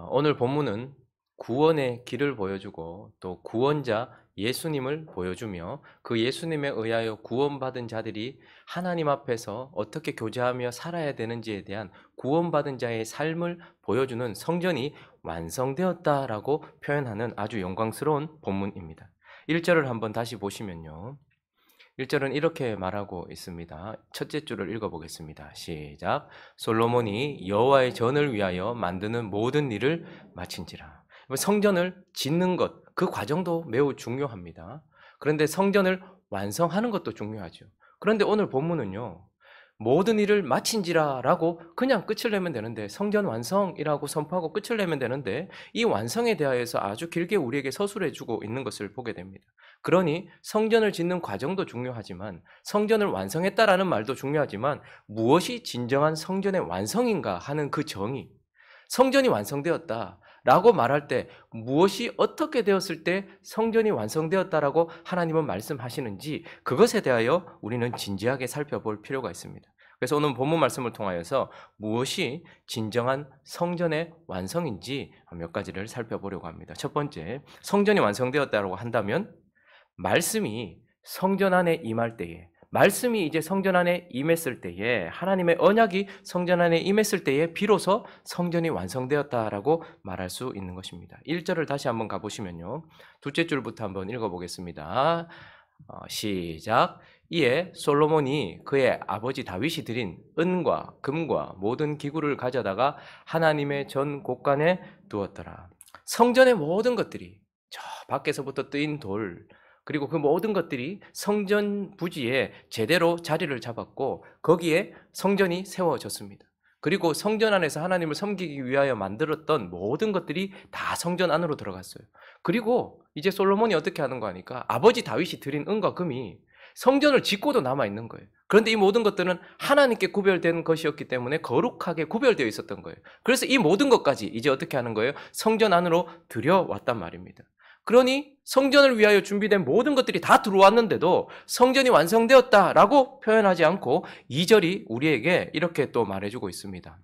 오늘 본문은 구원의 길을 보여주고 또 구원자 예수님을 보여주며 그 예수님에 의하여 구원받은 자들이 하나님 앞에서 어떻게 교제하며 살아야 되는지에 대한 구원받은 자의 삶을 보여주는 성전이 완성되었다라고 표현하는 아주 영광스러운 본문입니다. 1절을 한번 다시 보시면요. 1절은 이렇게 말하고 있습니다. 첫째 줄을 읽어보겠습니다. 시작. 솔로몬이 여호와의 전을 위하여 만드는 모든 일을 마친지라. 성전을 짓는 것, 그 과정도 매우 중요합니다. 그런데 성전을 완성하는 것도 중요하죠. 그런데 오늘 본문은요. 모든 일을 마친지라라고 그냥 끝을 내면 되는데, 성전 완성이라고 선포하고 끝을 내면 되는데, 이 완성에 대하여서 아주 길게 우리에게 서술해 주고 있는 것을 보게 됩니다. 그러니 성전을 짓는 과정도 중요하지만 성전을 완성했다라는 말도 중요하지만 무엇이 진정한 성전의 완성인가 하는 그 정의, 성전이 완성되었다라고 말할 때 무엇이 어떻게 되었을 때 성전이 완성되었다라고 하나님은 말씀하시는지, 그것에 대하여 우리는 진지하게 살펴볼 필요가 있습니다. 그래서 오늘 본문 말씀을 통하여서 무엇이 진정한 성전의 완성인지 몇 가지를 살펴보려고 합니다. 첫 번째, 성전이 완성되었다고 한다면 말씀이 성전 안에 임할 때에, 말씀이 이제 성전 안에 임했을 때에, 하나님의 언약이 성전 안에 임했을 때에 비로소 성전이 완성되었다라고 말할 수 있는 것입니다. 1절을 다시 한번 가보시면요. 둘째 줄부터 한번 읽어보겠습니다. 시작. 이에 솔로몬이 그의 아버지 다윗이 드린 은과 금과 모든 기구를 가져다가 하나님의 전 곳간에 두었더라. 성전의 모든 것들이, 저 밖에서부터 뜨인 돌, 그리고 그 모든 것들이 성전 부지에 제대로 자리를 잡았고 거기에 성전이 세워졌습니다. 그리고 성전 안에서 하나님을 섬기기 위하여 만들었던 모든 것들이 다 성전 안으로 들어갔어요. 그리고 이제 솔로몬이 어떻게 하는 거 하니까 아버지 다윗이 드린 은과 금이 성전을 짓고도 남아있는 거예요. 그런데 이 모든 것들은 하나님께 구별된 것이었기 때문에 거룩하게 구별되어 있었던 거예요. 그래서 이 모든 것까지 이제 어떻게 하는 거예요? 성전 안으로 들여왔단 말입니다. 그러니 성전을 위하여 준비된 모든 것들이 다 들어왔는데도 성전이 완성되었다라고 표현하지 않고 2절이 우리에게 이렇게 또 말해주고 있습니다.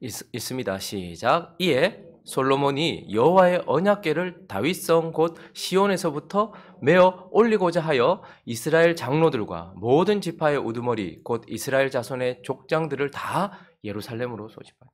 있습니다. 시작. 이에 솔로몬이 여호와의 언약궤를 다윗성 곧 시온에서부터 메어 올리고자 하여 이스라엘 장로들과 모든 지파의 우두머리 곧 이스라엘 자손의 족장들을 다 예루살렘으로 소집하니,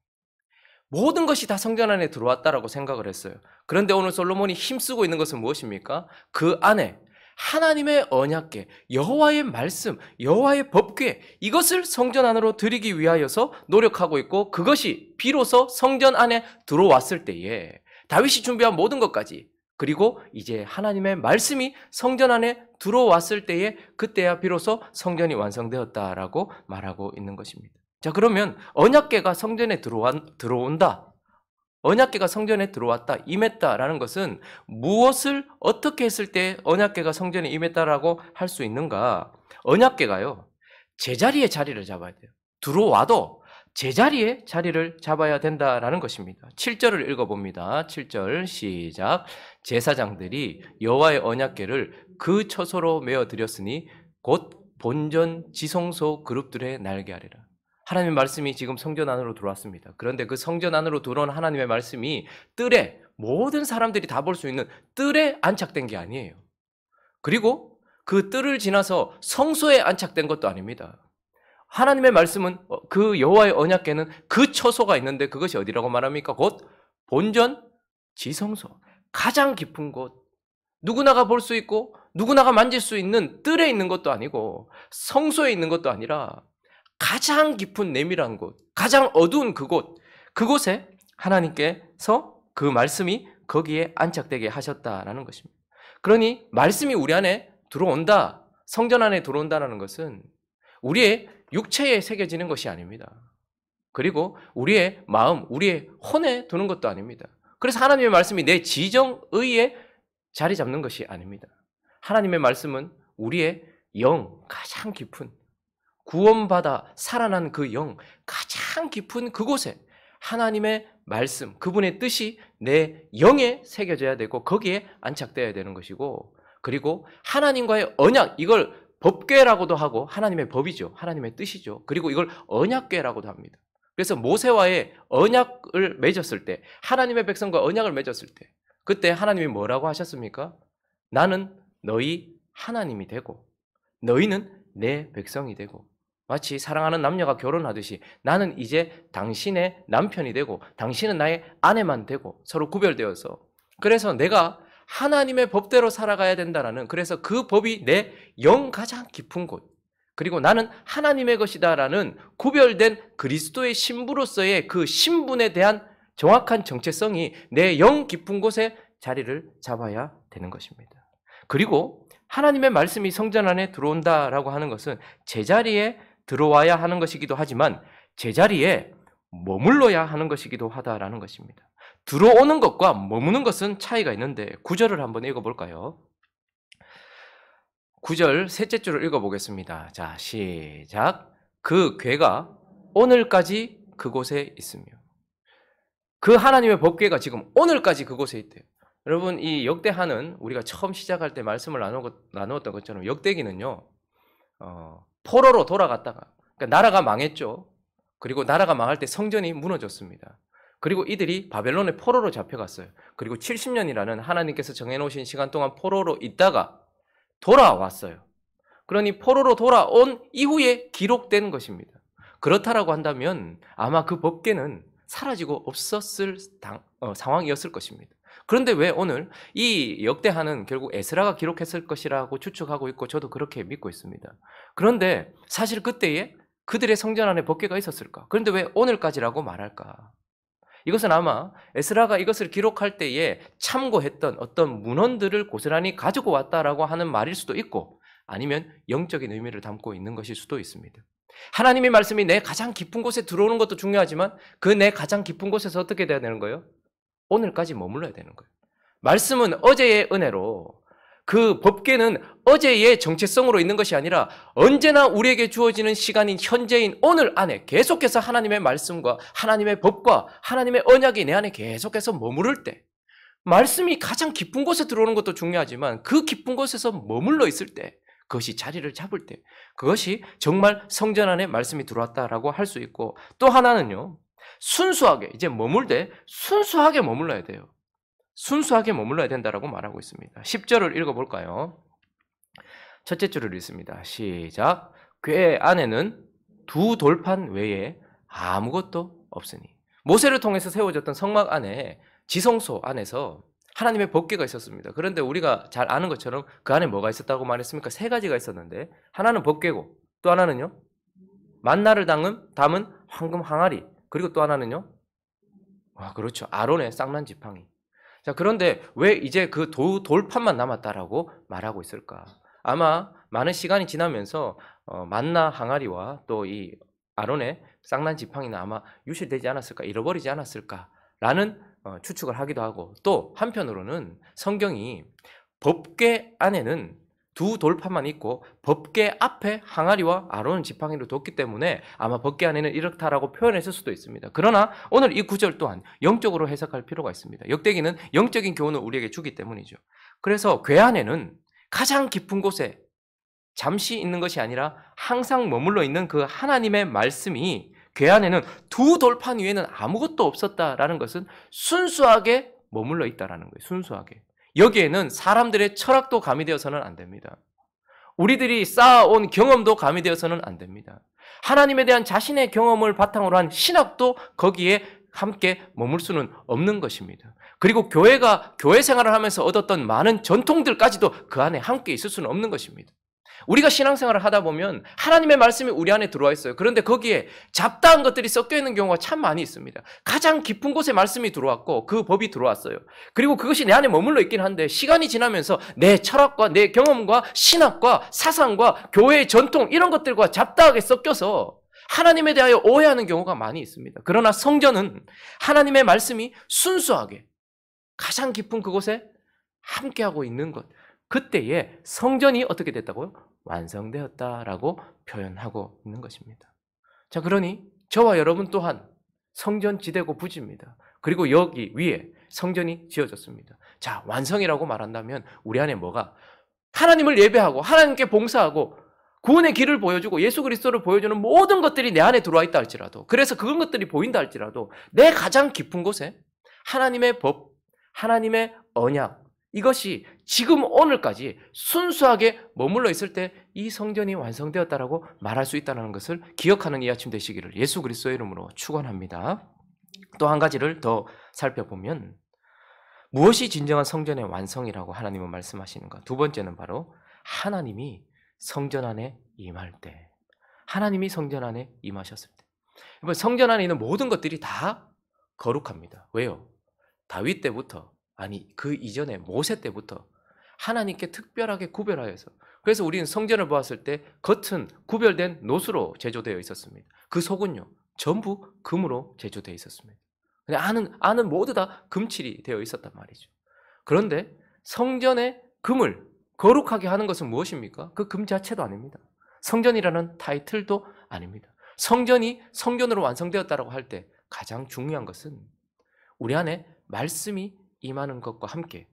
모든 것이 다 성전 안에 들어왔다라고 생각을 했어요. 그런데 오늘 솔로몬이 힘쓰고 있는 것은 무엇입니까? 그 안에 하나님의 언약궤, 여호와의 말씀, 여호와의 법궤, 이것을 성전 안으로 들이기 위하여서 노력하고 있고, 그것이 비로소 성전 안에 들어왔을 때에 다윗이 준비한 모든 것까지, 그리고 이제 하나님의 말씀이 성전 안에 들어왔을 때에 그때야 비로소 성전이 완성되었다라고 말하고 있는 것입니다. 자, 그러면 언약궤가 성전에 들어온다, 언약궤가 성전에 들어왔다, 임했다라는 것은 무엇을 어떻게 했을 때 언약궤가 성전에 임했다라고 할 수 있는가? 언약궤가요, 제자리에 자리를 잡아야 돼요. 들어와도 제자리에 자리를 잡아야 된다라는 것입니다. 7절을 읽어봅니다. 7절 시작. 제사장들이 여호와의 언약궤를 그 처소로 메어 드렸으니 곧 본전 지성소 그룹들의 날개 아래라. 하나님의 말씀이 지금 성전 안으로 들어왔습니다. 그런데 그 성전 안으로 들어온 하나님의 말씀이 뜰에, 모든 사람들이 다 볼 수 있는 뜰에 안착된 게 아니에요. 그리고 그 뜰을 지나서 성소에 안착된 것도 아닙니다. 하나님의 말씀은, 그 여호와의 언약궤는 그 처소가 있는데 그것이 어디라고 말합니까? 곧 본전 지성소, 가장 깊은 곳, 누구나가 볼 수 있고 누구나가 만질 수 있는 뜰에 있는 것도 아니고 성소에 있는 것도 아니라 가장 깊은 내밀한 곳, 가장 어두운 그곳, 그곳에 하나님께서 그 말씀이 거기에 안착되게 하셨다라는 것입니다. 그러니 말씀이 우리 안에 들어온다, 성전 안에 들어온다는 것은 우리의 육체에 새겨지는 것이 아닙니다. 그리고 우리의 마음, 우리의 혼에 두는 것도 아닙니다. 그래서 하나님의 말씀이 내 지정의에 자리 잡는 것이 아닙니다. 하나님의 말씀은 우리의 영, 가장 깊은, 구원받아 살아난 그 영, 가장 깊은 그곳에 하나님의 말씀, 그분의 뜻이 내 영에 새겨져야 되고 거기에 안착되어야 되는 것이고, 그리고 하나님과의 언약, 이걸 법궤라고도 하고 하나님의 법이죠. 하나님의 뜻이죠. 그리고 이걸 언약궤라고도 합니다. 그래서 모세와의 언약을 맺었을 때, 하나님의 백성과 언약을 맺었을 때, 그때 하나님이 뭐라고 하셨습니까? 나는 너희 하나님이 되고 너희는 내 백성이 되고, 마치 사랑하는 남녀가 결혼하듯이 나는 이제 당신의 남편이 되고 당신은 나의 아내만 되고 서로 구별되어서, 그래서 내가 하나님의 법대로 살아가야 된다라는, 그래서 그 법이 내 영 가장 깊은 곳, 그리고 나는 하나님의 것이다라는 구별된 그리스도의 신부로서의 그 신분에 대한 정확한 정체성이 내 영 깊은 곳에 자리를 잡아야 되는 것입니다. 그리고 하나님의 말씀이 성전 안에 들어온다라고 하는 것은 제자리에 들어와야 하는 것이기도 하지만 제자리에 머물러야 하는 것이기도 하다라는 것입니다. 들어오는 것과 머무는 것은 차이가 있는데 9절을 한번 읽어볼까요? 9절 셋째 줄을 읽어보겠습니다. 자, 시작. 그 궤가 오늘까지 그곳에 있으며, 그 하나님의 법궤가 지금 오늘까지 그곳에 있대요. 여러분, 이 역대하는 우리가 처음 시작할 때 말씀을 나누었던 것처럼 역대기는요, 포로로 돌아갔다가, 그러니까 나라가 망했죠. 그리고 나라가 망할 때 성전이 무너졌습니다. 그리고 이들이 바벨론의 포로로 잡혀갔어요. 그리고 70년이라는 하나님께서 정해놓으신 시간 동안 포로로 있다가 돌아왔어요. 그러니 포로로 돌아온 이후에 기록된 것입니다. 그렇다라고 한다면 아마 그 법궤는 사라지고 없었을 상황이었을 것입니다. 그런데 왜 오늘 이 역대하는 결국 에스라가 기록했을 것이라고 추측하고 있고 저도 그렇게 믿고 있습니다. 그런데 사실 그때에 그들의 성전 안에 법궤가 있었을까? 그런데 왜 오늘까지라고 말할까? 이것은 아마 에스라가 이것을 기록할 때에 참고했던 어떤 문헌들을 고스란히 가지고 왔다라고 하는 말일 수도 있고, 아니면 영적인 의미를 담고 있는 것일 수도 있습니다. 하나님의 말씀이 내 가장 깊은 곳에 들어오는 것도 중요하지만 그 내 가장 깊은 곳에서 어떻게 돼야 되는 거예요? 오늘까지 머물러야 되는 거예요. 말씀은 어제의 은혜로, 그 법궤는 어제의 정체성으로 있는 것이 아니라 언제나 우리에게 주어지는 시간인 현재인 오늘 안에 계속해서 하나님의 말씀과 하나님의 법과 하나님의 언약이 내 안에 계속해서 머무를 때, 말씀이 가장 깊은 곳에 들어오는 것도 중요하지만 그 깊은 곳에서 머물러 있을 때, 그것이 자리를 잡을 때, 그것이 정말 성전 안에 말씀이 들어왔다라고 할 수 있고, 또 하나는요, 순수하게, 이제 머물 때 순수하게 머물러야 돼요. 순수하게 머물러야 된다라고 말하고 있습니다. 10절을 읽어볼까요? 첫째 줄을 읽습니다. 시작. 궤 안에는 두 돌판 외에 아무것도 없으니. 모세를 통해서 세워졌던 성막 안에, 지성소 안에서 하나님의 법궤가 있었습니다. 그런데 우리가 잘 아는 것처럼 그 안에 뭐가 있었다고 말했습니까? 세 가지가 있었는데, 하나는 법궤고 또 하나는요, 만나를 담은 황금 항아리, 그리고 또 하나는요, 그렇죠, 아론의 쌍난 지팡이. 자, 그런데 왜 이제 그 돌판만 남았다라고 말하고 있을까? 아마 많은 시간이 지나면서 만나 항아리와 또 이 아론의 쌍난 지팡이는 아마 유실되지 않았을까, 잃어버리지 않았을까라는 추측을 하기도 하고, 또 한편으로는 성경이 법궤 안에는 두 돌판만 있고 법궤 앞에 항아리와 아론 지팡이를 뒀기 때문에 아마 법궤 안에는 이렇다라고 표현했을 수도 있습니다. 그러나 오늘 이 구절 또한 영적으로 해석할 필요가 있습니다. 역대기는 영적인 교훈을 우리에게 주기 때문이죠. 그래서 궤 안에는 가장 깊은 곳에 잠시 있는 것이 아니라 항상 머물러 있는 그 하나님의 말씀이 궤 안에는 두 돌판 위에는 아무것도 없었다라는 것은 순수하게 머물러 있다라는 거예요. 순수하게. 여기에는 사람들의 철학도 가미되어서는 안 됩니다. 우리들이 쌓아온 경험도 가미되어서는 안 됩니다. 하나님에 대한 자신의 경험을 바탕으로 한 신학도 거기에 함께 머물 수는 없는 것입니다. 그리고 교회가 교회 생활을 하면서 얻었던 많은 전통들까지도 그 안에 함께 있을 수는 없는 것입니다. 우리가 신앙생활을 하다 보면 하나님의 말씀이 우리 안에 들어와 있어요. 그런데 거기에 잡다한 것들이 섞여 있는 경우가 참 많이 있습니다. 가장 깊은 곳에 말씀이 들어왔고 그 법이 들어왔어요. 그리고 그것이 내 안에 머물러 있긴 한데 시간이 지나면서 내 철학과 내 경험과 신학과 사상과 교회의 전통 이런 것들과 잡다하게 섞여서 하나님에 대하여 오해하는 경우가 많이 있습니다. 그러나 성전은 하나님의 말씀이 순수하게 가장 깊은 그곳에 함께하고 있는 것, 그때에 성전이 어떻게 됐다고요? 완성되었다라고 표현하고 있는 것입니다. 자, 그러니 저와 여러분 또한 성전 지대고 부지입니다. 그리고 여기 위에 성전이 지어졌습니다. 자, 완성이라고 말한다면 우리 안에 뭐가? 하나님을 예배하고 하나님께 봉사하고 구원의 길을 보여주고 예수 그리스도를 보여주는 모든 것들이 내 안에 들어와 있다 할지라도, 그래서 그런 것들이 보인다 할지라도 내 가장 깊은 곳에 하나님의 법, 하나님의 언약, 이것이 지금 오늘까지 순수하게 머물러 있을 때 이 성전이 완성되었다라고 말할 수 있다는 것을 기억하는 이 아침 되시기를 예수 그리스도의 이름으로 축원합니다. 또 한 가지를 더 살펴보면 무엇이 진정한 성전의 완성이라고 하나님은 말씀하시는가? 두 번째는 바로 하나님이 성전 안에 임할 때, 하나님이 성전 안에 임하셨을 때. 성전 안에 있는 모든 것들이 다 거룩합니다. 왜요? 다윗 때부터, 아니 그 이전에 모세 때부터 하나님께 특별하게 구별하여서, 그래서 우리는 성전을 보았을 때 겉은 구별된 노수로 제조되어 있었습니다. 그 속은요 전부 금으로 제조되어 있었습니다. 안은 모두 다 금칠이 되어 있었단 말이죠. 그런데 성전의 금을 거룩하게 하는 것은 무엇입니까? 그 금 자체도 아닙니다. 성전이라는 타이틀도 아닙니다. 성전이 성전으로 완성되었다고 할 때 가장 중요한 것은 우리 안에 말씀이 임하는 것과 함께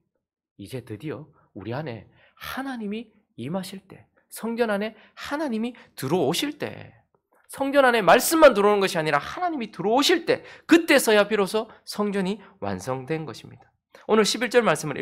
이제 드디어 우리 안에 하나님이 임하실 때, 성전 안에 하나님이 들어오실 때, 성전 안에 말씀만 들어오는 것이 아니라 하나님이 들어오실 때, 그때서야 비로소 성전이 완성된 것입니다. 오늘 11절 말씀을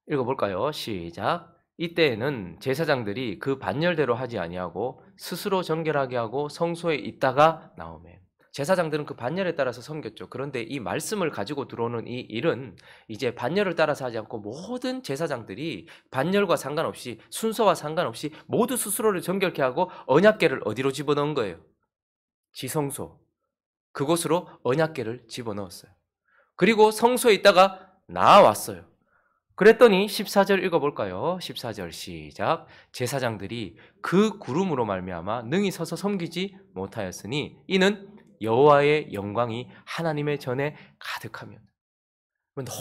읽어볼까요? 시작. 이때에는 제사장들이 그 반열대로 하지 아니하고 스스로 정결하게 하고 성소에 있다가 나오매. 제사장들은 그 반열에 따라서 섬겼죠. 그런데 이 말씀을 가지고 들어오는 이 일은 이제 반열을 따라서 하지 않고 모든 제사장들이 반열과 상관없이, 순서와 상관없이 모두 스스로를 정결케 하고 언약궤를 어디로 집어넣은 거예요? 지성소, 그곳으로 언약궤를 집어넣었어요. 그리고 성소에 있다가 나왔어요. 그랬더니 14절 읽어볼까요? 14절 시작. 제사장들이 그 구름으로 말미암아 능히 서서 섬기지 못하였으니 이는 여호와의 영광이 하나님의 전에 가득하면.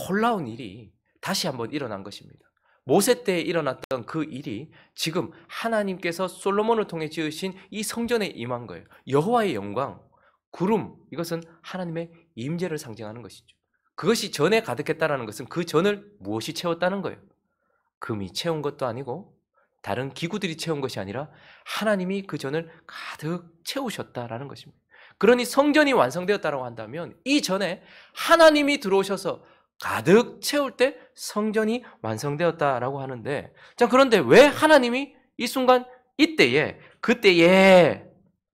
놀라운 일이 다시 한번 일어난 것입니다. 모세 때에 일어났던 그 일이 지금 하나님께서 솔로몬을 통해 지으신 이 성전에 임한 거예요. 여호와의 영광, 구름, 이것은 하나님의 임재를 상징하는 것이죠. 그것이 전에 가득했다는 것은 그 전을 무엇이 채웠다는 거예요? 금이 채운 것도 아니고 다른 기구들이 채운 것이 아니라 하나님이 그 전을 가득 채우셨다라는 것입니다. 그러니 성전이 완성되었다고 한다면 이전에 하나님이 들어오셔서 가득 채울 때 성전이 완성되었다라고 하는데, 자, 그런데 왜 하나님이 이 순간 그때에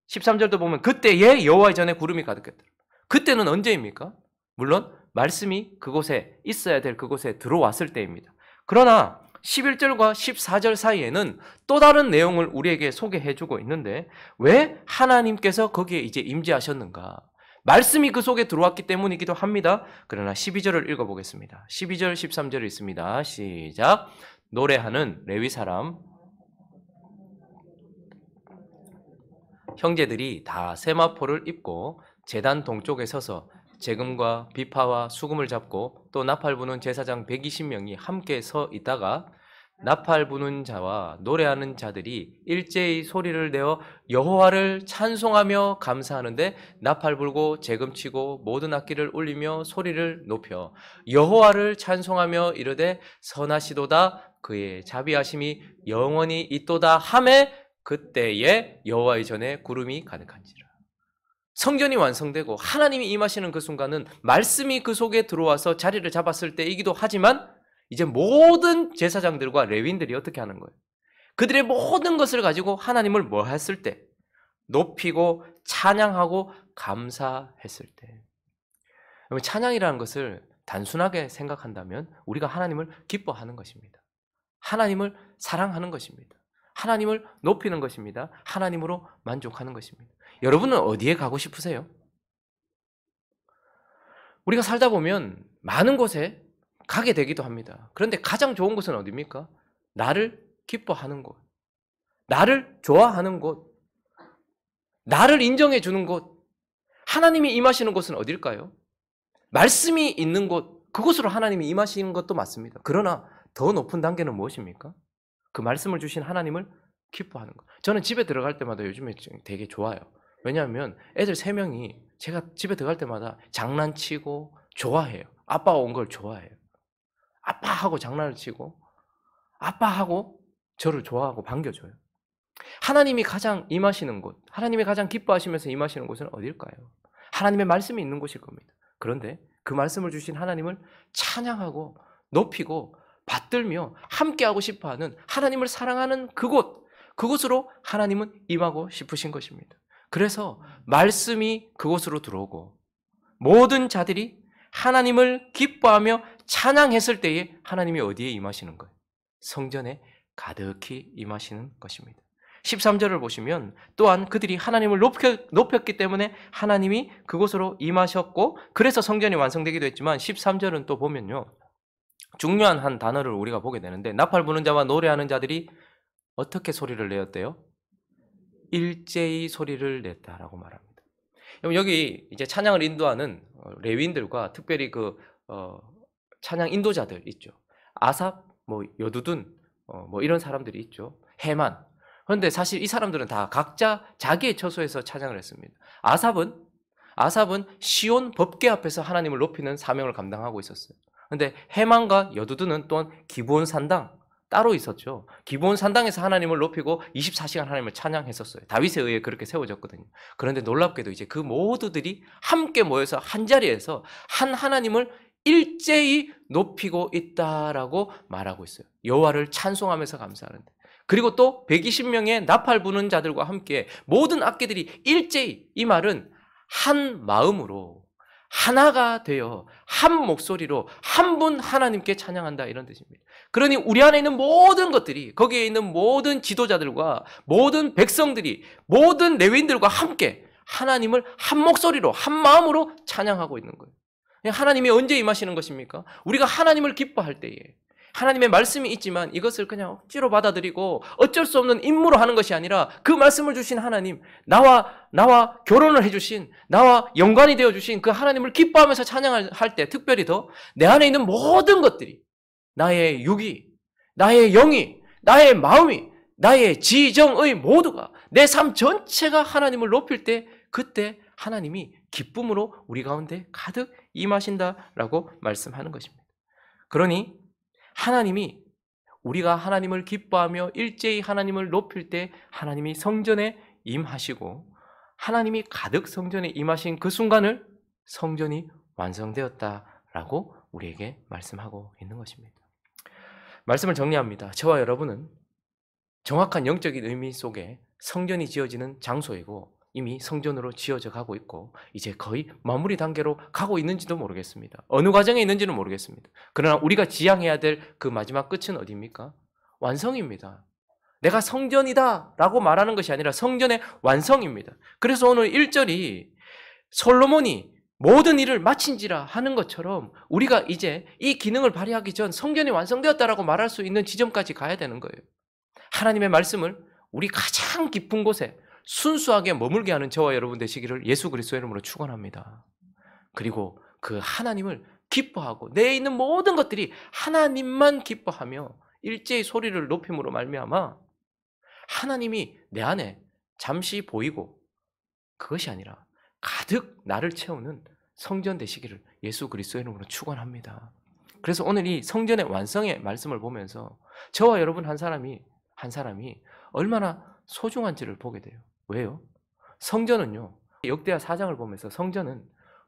13절도 보면 그때에 여호와의 전에 구름이 가득했다. 그때는 언제입니까? 물론 말씀이 그곳에 있어야 될 그곳에 들어왔을 때입니다. 그러나 11절과 14절 사이에는 또 다른 내용을 우리에게 소개해주고 있는데, 왜 하나님께서 거기에 이제 임재하셨는가? 말씀이 그 속에 들어왔기 때문이기도 합니다. 그러나 12절을 읽어보겠습니다. 12절, 13절 있습니다. 시작. 노래하는 레위 사람 형제들이 다 세마포를 입고 제단 동쪽에 서서 재금과 비파와 수금을 잡고 또 나팔 부는 제사장 120명이 함께 서 있다가 나팔 부는 자와 노래하는 자들이 일제히 소리를 내어 여호와를 찬송하며 감사하는데 나팔 불고 재금 치고 모든 악기를 울리며 소리를 높여 여호와를 찬송하며 이르되 선하시도다 그의 자비하심이 영원히 있도다 하매 그때에 여호와의 전에 구름이 가득한지라. 성전이 완성되고 하나님이 임하시는 그 순간은 말씀이 그 속에 들어와서 자리를 잡았을 때이기도 하지만 이제 모든 제사장들과 레위인들이 어떻게 하는 거예요? 그들의 모든 것을 가지고 하나님을 뭐 했을 때? 높이고 찬양하고 감사했을 때. 찬양이라는 것을 단순하게 생각한다면 우리가 하나님을 기뻐하는 것입니다. 하나님을 사랑하는 것입니다. 하나님을 높이는 것입니다. 하나님으로 만족하는 것입니다. 여러분은 어디에 가고 싶으세요? 우리가 살다 보면 많은 곳에 가게 되기도 합니다. 그런데 가장 좋은 곳은 어디입니까? 나를 기뻐하는 곳, 나를 좋아하는 곳, 나를 인정해 주는 곳, 하나님이 임하시는 곳은 어딜까요? 말씀이 있는 곳, 그곳으로 하나님이 임하시는 것도 맞습니다. 그러나 더 높은 단계는 무엇입니까? 그 말씀을 주신 하나님을 기뻐하는 것. 저는 집에 들어갈 때마다 요즘에 되게 좋아요. 왜냐하면 애들 3명이 제가 집에 들어갈 때마다 장난치고 좋아해요. 아빠가 온 걸 좋아해요. 아빠하고 장난을 치고 아빠하고 저를 좋아하고 반겨줘요. 하나님이 가장 임하시는 곳, 하나님이 가장 기뻐하시면서 임하시는 곳은 어딜까요? 하나님의 말씀이 있는 곳일 겁니다. 그런데 그 말씀을 주신 하나님을 찬양하고 높이고 받들며 함께하고 싶어하는, 하나님을 사랑하는 그곳으로 하나님은 임하고 싶으신 것입니다. 그래서 말씀이 그곳으로 들어오고 모든 자들이 하나님을 기뻐하며 찬양했을 때에 하나님이 어디에 임하시는 거예요? 성전에 가득히 임하시는 것입니다. 13절을 보시면 또한 그들이 하나님을 높였기 때문에 하나님이 그곳으로 임하셨고, 그래서 성전이 완성되기도 했지만 13절은 또 보면요, 중요한 한 단어를 우리가 보게 되는데, 나팔 부는 자와 노래하는 자들이 어떻게 소리를 내었대요? 일제히 소리를 냈다라고 말합니다. 여기 이제 찬양을 인도하는 레위인들과 특별히 찬양 인도자들 있죠. 아삽, 여두둔, 이런 사람들이 있죠. 헤만. 그런데 사실 이 사람들은 다 각자 자기의 처소에서 찬양을 했습니다. 아삽은 시온 법궤 앞에서 하나님을 높이는 사명을 감당하고 있었어요. 그런데 헤만과 여두둔은 또한 기브온 산당 따로 있었죠. 기브온 산당에서 하나님을 높이고 24시간 하나님을 찬양했었어요. 다윗에 의해 그렇게 세워졌거든요. 그런데 놀랍게도 이제 그 모두들이 함께 모여서 한 자리에서 한 하나님을 일제히 높이고 있다라고 말하고 있어요. 여호와를 찬송하면서 감사하는데, 그리고 또 120명의 나팔 부는 자들과 함께 모든 악기들이 일제히, 이 말은 한 마음으로 하나가 되어 한 목소리로 한 분 하나님께 찬양한다, 이런 뜻입니다. 그러니 우리 안에 있는 모든 것들이, 거기에 있는 모든 지도자들과 모든 백성들이, 모든 레위인들과 함께 하나님을 한 목소리로 한 마음으로 찬양하고 있는 거예요. 하나님이 언제 임하시는 것입니까? 우리가 하나님을 기뻐할 때에. 하나님의 말씀이 있지만 이것을 그냥 억지로 받아들이고 어쩔 수 없는 임무로 하는 것이 아니라, 그 말씀을 주신 하나님, 나와 결혼을 해주신, 나와 연관이 되어주신 그 하나님을 기뻐하면서 찬양할 때, 특별히 더 내 안에 있는 모든 것들이, 나의 육이, 나의 영이, 나의 마음이, 나의 지정의 모두가, 내 삶 전체가 하나님을 높일 때, 그때 하나님이 기쁨으로 우리 가운데 가득 임하신다라고 말씀하는 것입니다. 그러니 하나님이, 우리가 하나님을 기뻐하며 일제히 하나님을 높일 때 하나님이 성전에 임하시고, 하나님이 가득 성전에 임하신 그 순간을 성전이 완성되었다라고 우리에게 말씀하고 있는 것입니다. 말씀을 정리합니다. 저와 여러분은 정확한 영적인 의미 속에 성전이 지어지는 장소이고 이미 성전으로 지어져 가고 있고, 이제 거의 마무리 단계로 가고 있는지도 모르겠습니다. 어느 과정에 있는지는 모르겠습니다. 그러나 우리가 지향해야 될 그 마지막 끝은 어디입니까? 완성입니다. 내가 성전이다 라고 말하는 것이 아니라 성전의 완성입니다. 그래서 오늘 1절이 솔로몬이 모든 일을 마친지라 하는 것처럼, 우리가 이제 이 기능을 발휘하기 전 성전이 완성되었다라고 말할 수 있는 지점까지 가야 되는 거예요. 하나님의 말씀을 우리 가장 깊은 곳에 순수하게 머물게 하는 저와 여러분 되시기를 예수 그리스도의 이름으로 축원합니다. 그리고 그 하나님을 기뻐하고 내 있는 모든 것들이 하나님만 기뻐하며 일제히 소리를 높임으로 말미암아 하나님이 내 안에 잠시 보이고, 그것이 아니라 가득 나를 채우는 성전 되시기를 예수 그리스도의 이름으로 축원합니다. 그래서 오늘 이 성전의 완성의 말씀을 보면서 저와 여러분 한 사람이 얼마나 소중한지를 보게 돼요. 왜요? 성전은요, 역대하 4장을 보면서 성전은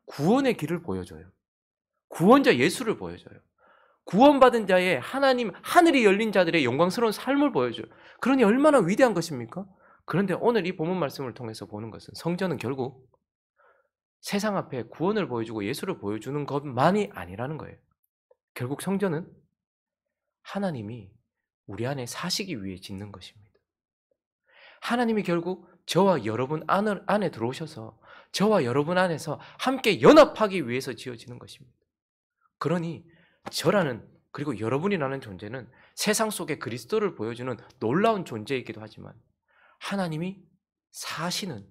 구원의 길을 보여줘요. 구원자 예수를 보여줘요. 구원받은 자의 하나님, 하늘이 열린 자들의 영광스러운 삶을 보여줘요. 그러니 얼마나 위대한 것입니까? 그런데 오늘 이 본문 말씀을 통해서 보는 것은, 성전은 결국 세상 앞에 구원을 보여주고 예수를 보여주는 것만이 아니라는 거예요. 결국 성전은 하나님이 우리 안에 사시기 위해 짓는 것입니다. 하나님이 결국 저와 여러분 안에 들어오셔서 저와 여러분 안에서 함께 연합하기 위해서 지어지는 것입니다. 그러니 저라는, 그리고 여러분이라는 존재는 세상 속에 그리스도를 보여주는 놀라운 존재이기도 하지만 하나님이 사시는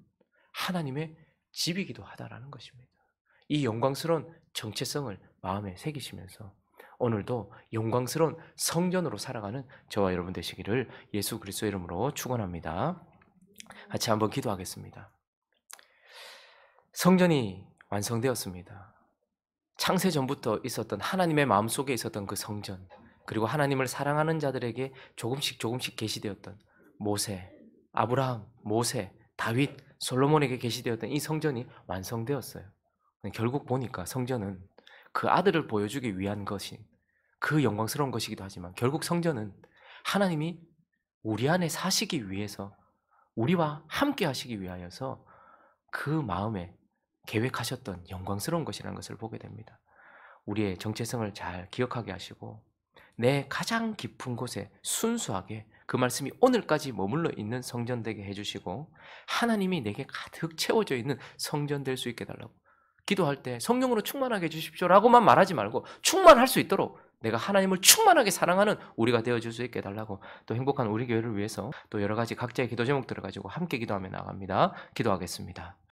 하나님의 집이기도 하다라는 것입니다. 이 영광스러운 정체성을 마음에 새기시면서 오늘도 영광스러운 성전으로 살아가는 저와 여러분 되시기를 예수 그리스도의 이름으로 축원합니다. 같이 한번 기도하겠습니다. 성전이 완성되었습니다. 창세 전부터 있었던 하나님의 마음속에 있었던 그 성전, 그리고 하나님을 사랑하는 자들에게 조금씩 계시되었던 모세, 아브라함, 모세, 다윗, 솔로몬에게 계시되었던 이 성전이 완성되었어요. 결국 보니까 성전은 그 아들을 보여주기 위한 것이 그 영광스러운 것이기도 하지만 결국 성전은 하나님이 우리 안에 사시기 위해서 우리와 함께 하시기 위하여서 그 마음에 계획하셨던 영광스러운 것이라는 것을 보게 됩니다. 우리의 정체성을 잘 기억하게 하시고 내 가장 깊은 곳에 순수하게 그 말씀이 오늘까지 머물러 있는 성전 되게 해주시고 하나님이 내게 가득 채워져 있는 성전 될 수 있게 해달라고 기도할 때 성령으로 충만하게 해주십시오 라고만 말하지 말고 충만할 수 있도록 내가 하나님을 충만하게 사랑하는 우리가 되어줄 수 있게 해달라고 또 행복한 우리 교회를 위해서 또 여러 가지 각자의 기도 제목들을 가지고 함께 기도하며 나갑니다. 기도하겠습니다.